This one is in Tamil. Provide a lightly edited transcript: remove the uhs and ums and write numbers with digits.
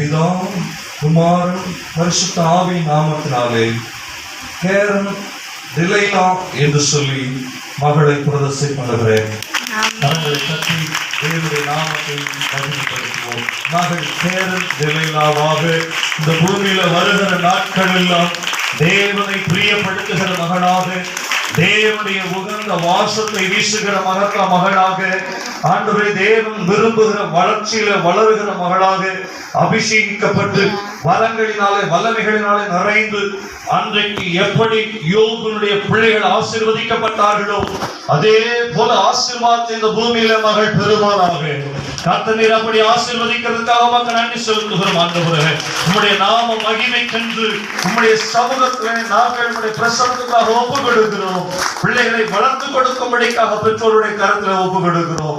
பிதா குமாரன் பரிசுத்த ஆவியின் நாமத்தினாலே கேரன் டிலைனா என்று சொல்லி மகளை பிரதிஷ்டை பண்ணுகிறேன். மகளை கட்டி தேவனுடைய நாமத்தை மகிமைப்படுத்துவோம். மகள் கேரன் டிலைனாவாக இந்த பூமியில வருகிற நாட்கள் எல்லாம் தேவனை பிரியப்படுத்துகிற மகளாக, தேவனுடைய உகந்த வாசத்தை வீசுகிற மகளாக, ஆண்டவரே தேவன் விரும்புகிற வளர்ச்சியில வளருகிற மகளாக அபிஷேகிக்கப்பட்டு வரங்களினாலே வல்லமைகளினாலே நிறைந்து அன்றைக்கு எப்படி யோபுனுடைய பிள்ளைகள் ஆசீர்வதிக்கப்பட்டார்களோ அதே போல ஆசீர்வாதத்தை இந்த பூமியில மகள் பெறுவாராக. கர்த்தர் அப்படி ஆசீர்வதிக்கிறதுக்காக மக்கள் நன்றி செலுத்துகிறோம். ஆண்டவரே உம்முடைய நாம மகிமைக்கென்று உம்முடைய சமூகத்திலே நாங்கள் உம்முடைய பிரசன்னத்துக்காக ஒப்பு கொடுக்கிறோம். பிள்ளைகளை வளர்த்து கொடுக்கும்படிக்காக பெற்றோருடைய கருத்துல ஒப்பு கொடுக்கிறோம்.